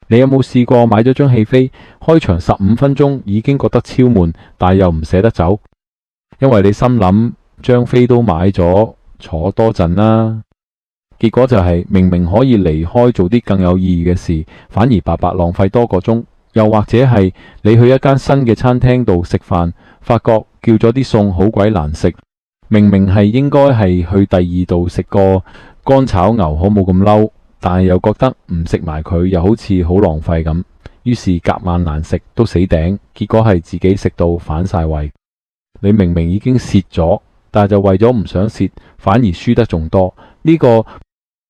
你有冇試過買咗張戲飛，開場15分鐘已經覺得超悶，但又唔捨得走，因為你心諗張飛都買咗，坐多陣啦。結果就係明明可以離開做啲更有意義嘅事，反而白白浪費多個鐘。又或者係你去一間新嘅餐廳度食飯，發覺叫咗啲餸好鬼難食，明明係應該係去第二度食個乾炒牛河冇咁嬲，但係又覺得唔食埋佢又好似好浪費咁，於是夾硬難食都死頂，結果係自己食到反晒胃。你明明已經蝕咗，但係就為咗唔想蝕，反而輸得仲多。呢個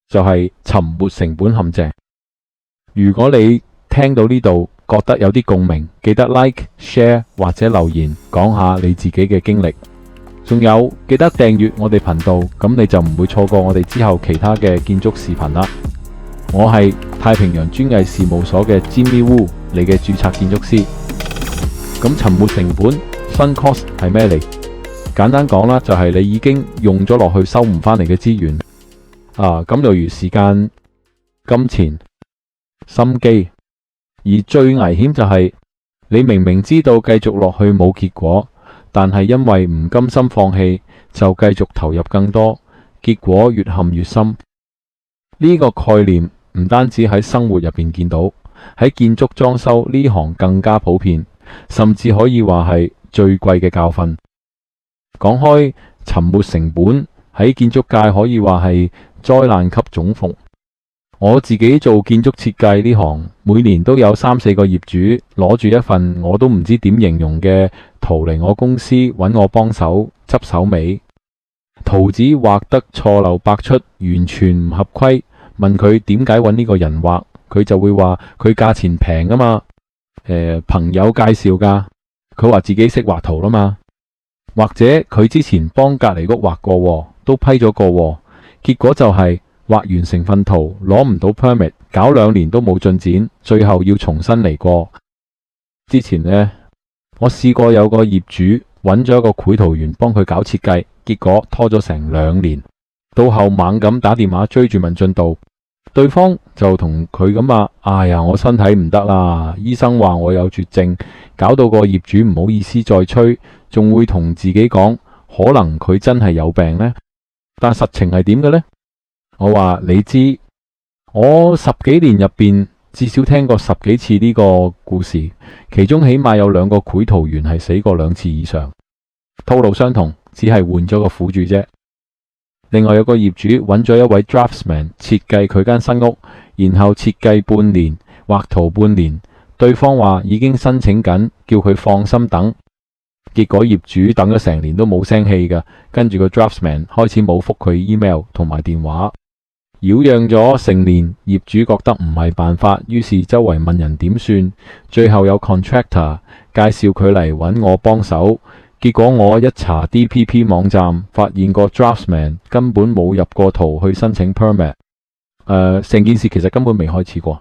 就係沉沒成本陷阱。如果你聽到呢度覺得有啲共鳴，記得 like、share 或者留言講下你自己嘅經歷。仲有記得訂閱我哋頻道，咁你就唔會錯過我哋之後其他嘅建築視頻啦。我係太平洋專藝事務所嘅 Jimmy Woo， 你嘅註冊建築師。咁沉沒成本 sunk cost 係咩嚟？簡單講啦，就係你已經用咗落去收唔返嚟嘅資源咁例如時間、金錢、心機。而最危險就係你明明知道繼續落去冇結果，但係因為唔甘心放棄，就繼續投入更多，結果越陷越深。呢個概念唔單止喺生活入邊見到，喺建築裝修呢行更加普遍，甚至可以話係最貴嘅教訓。講開沉沒成本喺建築界可以話係災難級總服。我自己做建築設計呢行，每年都有3-4個業主攞住一份我都唔知點形容嘅圖嚟我公司揾我幫手執手尾。圖紙畫得錯漏百出，完全唔合規，問佢點解揾呢個人畫，佢就會話佢價錢平啊嘛，朋友介紹㗎，佢話自己識畫圖啦嘛，或者佢之前幫隔離屋畫過，都批咗過，結果就係畫完成份圖攞唔到 permit， 搞2年都冇進展，最後要重新嚟過。之前呢，我試過有個業主揾咗一個繪圖員幫佢搞設計，結果拖咗成2年，到後猛咁打電話追住問進度，對方就同佢咁話：哎呀，我身體唔得啦，醫生話我有絕症，搞到個業主唔好意思再催，仲會同自己講可能佢真係有病呢。但實情係點嘅呢？我話你知，我10幾年入邊至少聽過10幾次呢個故事，其中起碼有2個繪圖員係死過2次以上，套路相同，只係換咗個苦主啫。另外有個業主揾咗一位 draftsman 設計佢間新屋，然後設計半年，畫圖半年，對方話已經申請緊，叫佢放心等。結果業主等咗成年都冇聲氣㗎，跟住個 draftsman 開始冇覆佢 email 同埋電話。擾攘咗成年，業主覺得唔係辦法，於是周圍問人點算，最後有 contractor 介紹佢嚟揾我幫手。結果我一查 DPP 網站，發現個 draftsman 根本冇入過圖去申請 permit。成件事其實根本未開始過。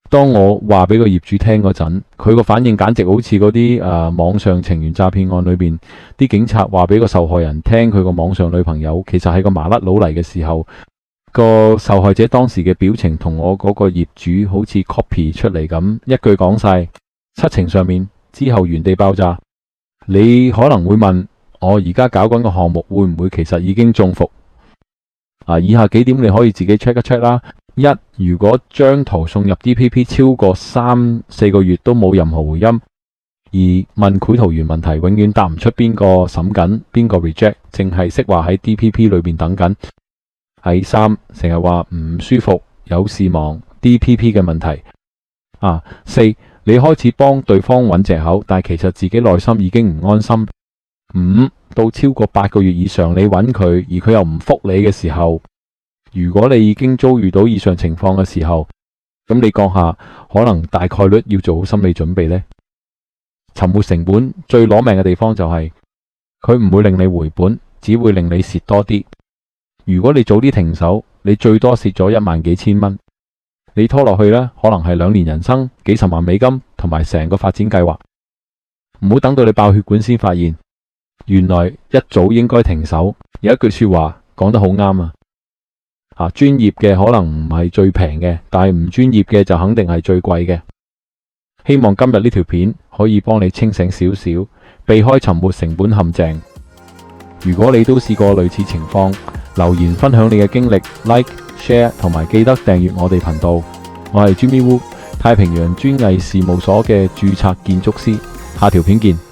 當我話俾個業主聽嗰陣，佢個反應簡直好似嗰啲網上情緣詐騙案裏邊啲警察話俾個受害人聽佢個網上女朋友其實係個麻甩佬嚟嘅時候，個受害者當時嘅表情同我嗰個業主好似 copy 出嚟咁，一句講晒，七情上面，之後原地爆炸。你可能會問，我而家搞緊個項目會唔會其實已經中伏？以下幾點你可以自己 check 一 check 啦。一，如果張圖送入 DPP 超過3-4個月都冇任何回音，而問繪圖員問題永遠答唔出邊個審緊邊個 reject， 淨係識話喺 DPP 裏邊等緊。喺3，成日話唔舒服、有事忙 DPP 嘅問題。4，你開始幫對方揾藉口，但其實自己內心已經唔安心。5，到超過8個月以上你揾佢，而佢又唔覆你嘅時候，如果你已經遭遇到以上情況嘅時候，咁你講下，可能大概率要做好心理準備呢。沉沒成本最攞命嘅地方就係佢唔會令你回本，只會令你蝕多啲。如果你早啲停手，你最多蝕咗1萬幾千蚊。你拖落去呢，可能係2年人生、幾十萬美金同埋成個發展計劃。唔好等到你爆血管先發現，原來一早應該停手。有一句說話講得好啱專業嘅可能唔係最平嘅，但係唔專業嘅就肯定係最貴嘅。希望今日呢條片可以幫你清醒少少，避開沉沒成本陷阱。如果你都試過類似情況，留言分享你嘅經歷 ，like、share 同埋記得訂閱我哋頻道。我係 Jimmy Woo，太平洋專藝事務所嘅註冊建築師。下條片見。